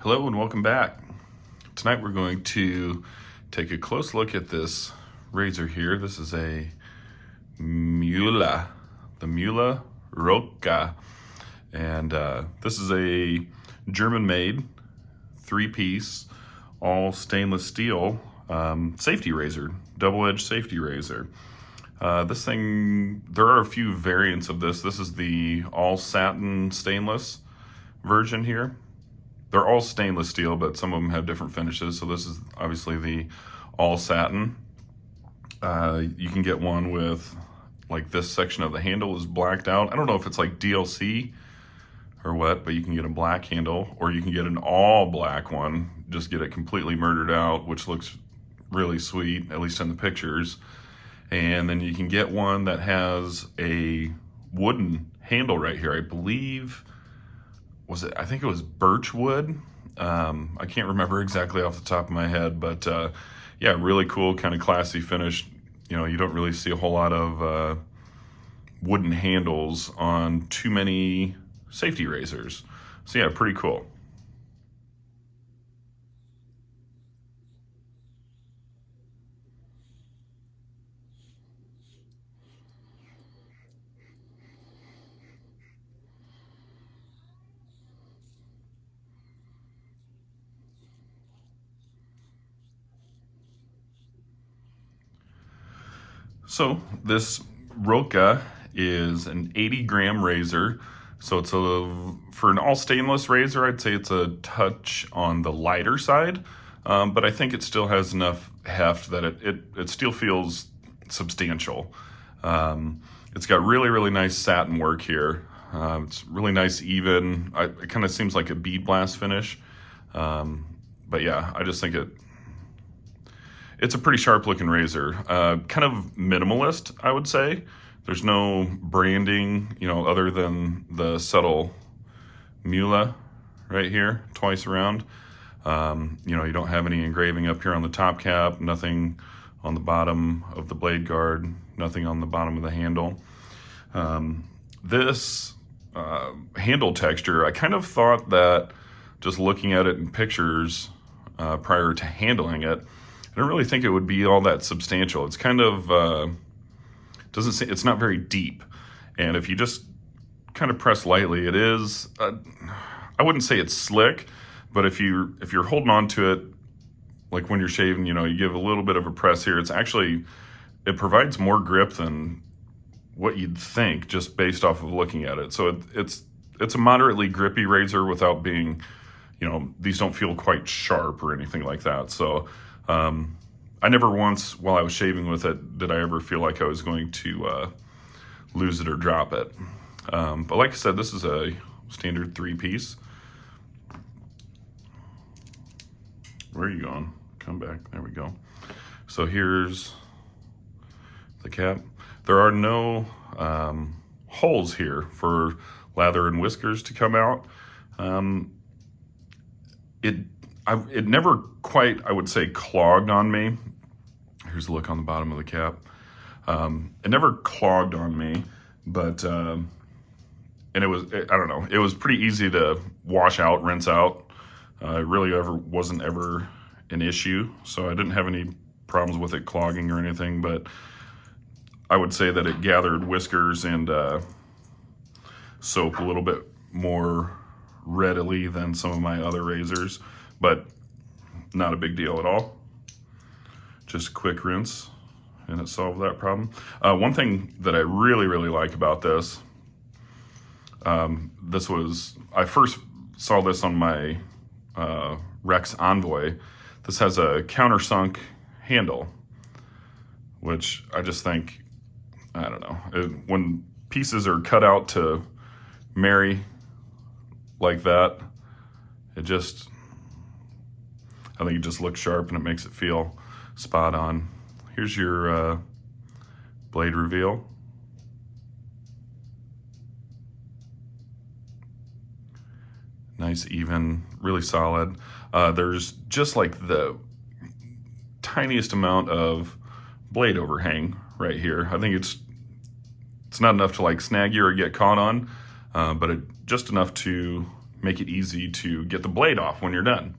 Hello and welcome back. Tonight we're going to take a close look at this razor here. This is a Muhle, the Muhle Rocca. And this is a German-made, three-piece, all stainless steel safety razor, double-edged safety razor. This thing, there are a few variants of this. This is the all satin stainless version here. They're all stainless steel, but some of them have different finishes. So this is obviously the all satin. You can get one with, like, this section of the handle is blacked out. I don't know if it's like DLC or what, but you can get a black handle, or you can get an all black one, just get it completely murdered out, which looks really sweet, at least in the pictures. And then you can get one that has a wooden handle right here. I believe, I think it was birch wood. I can't remember exactly off the top of my head, but yeah, really cool, kind of classy finish. You know, you don't really see a whole lot of wooden handles on too many safety razors. So yeah, pretty cool. So this Rocca is an 80-gram razor. So it's for an all stainless razor, I'd say it's a touch on the lighter side, but I think it still has enough heft that it still feels substantial. It's got really nice satin work here. It's really nice, even. It kind of seems like a bead blast finish, but yeah, I just think it's a pretty sharp looking razor. Kind of minimalist, I would say. There's no branding, you know, other than the subtle Muhle right here, twice around. You know, you don't have any engraving up here on the top cap, nothing on the bottom of the blade guard, nothing on the bottom of the handle. This handle texture, I kind of thought that, just looking at it in pictures prior to handling it, I don't really think it would be all that substantial. It's kind of, it's not very deep. And if you just kind of press lightly, it is, I wouldn't say it's slick, but if you're holding on to it, like when you're shaving, you know, you give a little bit of a press here, it provides more grip than what you'd think just based off of looking at it. So it's a moderately grippy razor without being, you know, these don't feel quite sharp or anything like that. So, I never once, while I was shaving with it, did I ever feel like I was going to lose it or drop it. But like I said, this is a standard three-piece. Where are you going? Come back. There we go. So here's the cap. There are no holes here for lather and whiskers to come out. It never quite, I would say, clogged on me. Here's a look on the bottom of the cap. It never clogged on me, but, and I don't know, it was pretty easy to wash out, rinse out. It really wasn't ever an issue, so I didn't have any problems with it clogging or anything, but I would say that it gathered whiskers and soap a little bit more readily than some of my other razors, but not a big deal at all. Just a quick rinse and it solved that problem. One thing that I really like about this, I first saw this on my Rex Envoy. This has a countersunk handle, which I just think, I don't know, when pieces are cut out to marry like that, I think it just looks sharp and it makes it feel spot on. Here's your blade reveal. Nice, even, really solid. There's just like the tiniest amount of blade overhang right here. I think it's not enough to like snag you or get caught on, but just enough to make it easy to get the blade off when you're done.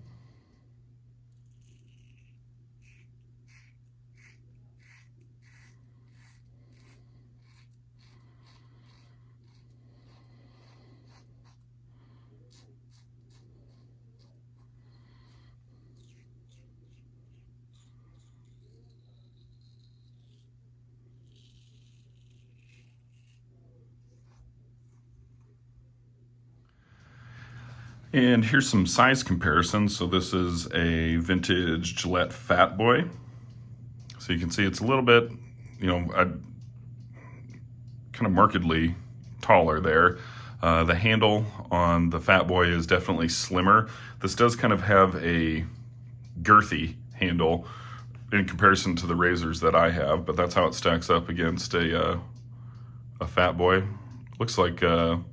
And here's some size comparisons. So this is a vintage Gillette Fat Boy. So you can see it's a little bit, kind of markedly taller there. The handle on the Fat Boy is definitely slimmer. This does kind of have a girthy handle in comparison to the razors that I have, but that's how it stacks up against a Fat Boy. Looks like a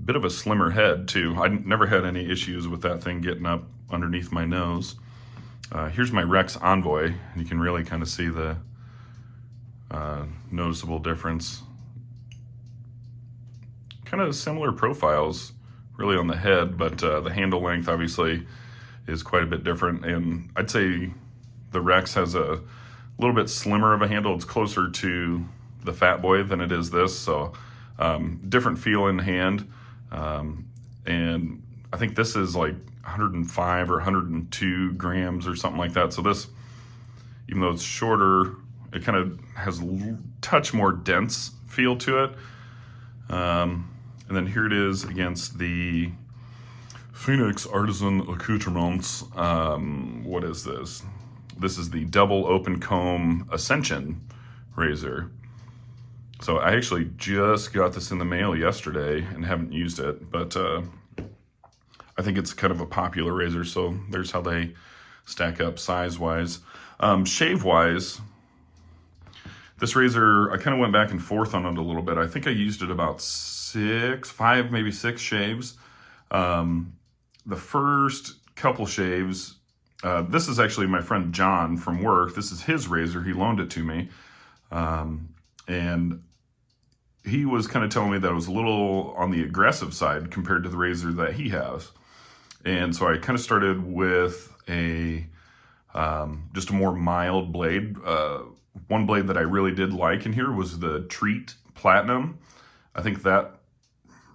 bit of a slimmer head too. I never had any issues with that thing getting up underneath my nose. Here's my Rex Envoy. You can really kind of see the noticeable difference. Kind of similar profiles really on the head, but the handle length obviously is quite a bit different. And I'd say the Rex has a little bit slimmer of a handle. It's closer to the Fat Boy than it is this. So different feel in hand. And I think this is like 105 or 102 grams or something like that. So this, even though it's shorter, it kind of has a touch more dense feel to it. And then here it is against the Phoenix Artisan Accoutrements. What is this? This is the double open comb Ascension razor. So I actually just got this in the mail yesterday and haven't used it, but I think it's kind of a popular razor, so there's how they stack up size-wise. Shave-wise, this razor, I kind of went back and forth on it a little bit. I think I used it about 5, maybe 6 shaves. The first couple shaves, this is actually my friend John from work. This is his razor. He loaned it to me. And he was kind of telling me that it was a little on the aggressive side compared to the razor that he has. And so I kind of started with just a more mild blade. One blade that I really did like in here was the Treat Platinum. I think that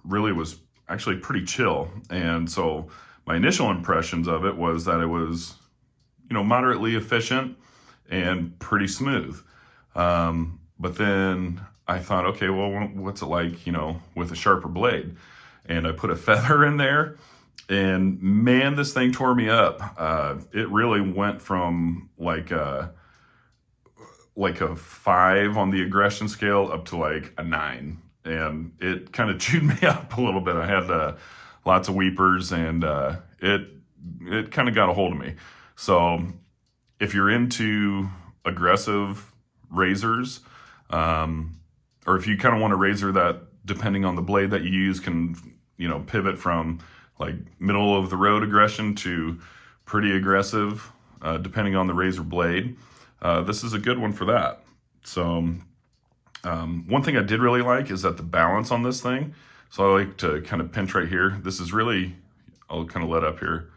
really was actually pretty chill. And so my initial impressions of it was that it was, moderately efficient and pretty smooth. But then I thought, okay, well, what's it like, with a sharper blade? And I put a feather in there, and man, this thing tore me up. It really went from like a 5 on the aggression scale up to like a 9. And it kind of chewed me up a little bit. I had lots of weepers, and it kind of got a hold of me. So if you're into aggressive razors, or if you kind of want a razor that, depending on the blade that you use, can, pivot from like middle of the road aggression to pretty aggressive, depending on the razor blade, this is a good one for that. So one thing I did really like is that the balance on this thing. So I like to kind of pinch right here. This is really, I'll kind of let up here.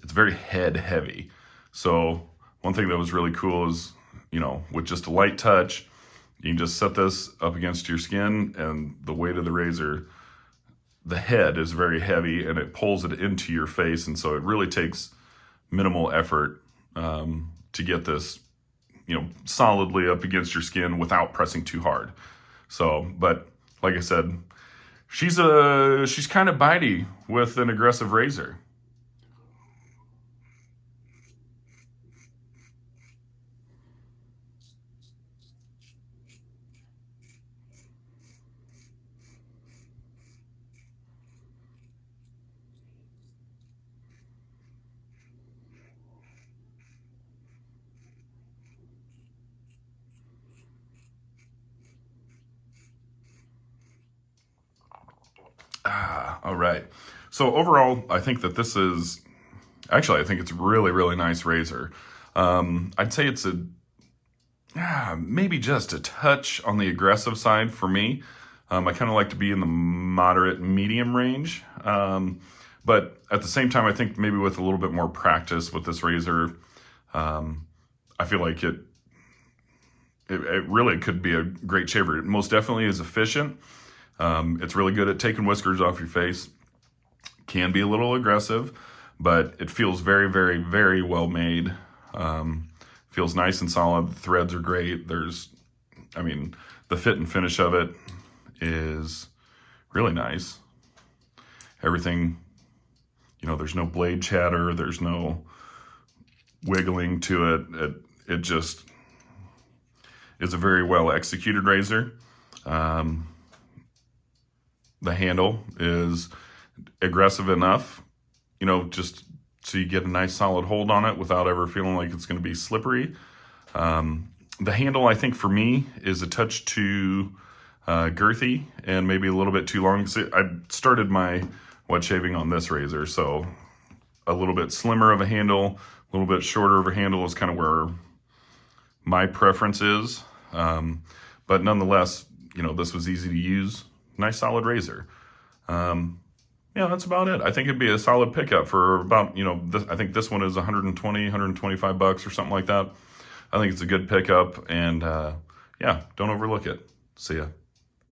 It's very head heavy. So one thing that was really cool is, with just a light touch, you can just set this up against your skin, and the weight of the razor, the head is very heavy, and it pulls it into your face. And so it really takes minimal effort to get this, solidly up against your skin without pressing too hard. So, but like I said, she's kind of bitey with an aggressive razor. All right. So overall, I think that this is, actually, I think it's a really, really nice razor. I'd say it's maybe just a touch on the aggressive side for me. I kind of like to be in the moderate medium range. But at the same time, I think maybe with a little bit more practice with this razor, I feel like it really could be a great shaver. It most definitely is efficient. It's really good at taking whiskers off your face. Can be a little aggressive, but it feels very, very, very well made. Feels nice and solid. The threads are great. The fit and finish of it is really nice. Everything, there's no blade chatter. There's no wiggling to it. It just is a very well executed razor. The handle is aggressive enough, just so you get a nice solid hold on it without ever feeling like it's going to be slippery. The handle, I think for me, is a touch too girthy and maybe a little bit too long. I started my wet shaving on this razor, so a little bit slimmer of a handle, a little bit shorter of a handle is kind of where my preference is. But nonetheless, this was easy to use. Nice solid razor. That's about it. I think it'd be a solid pickup for about, I think this one is 120, 125 bucks or something like that. I think it's a good pickup, and don't overlook it. See ya.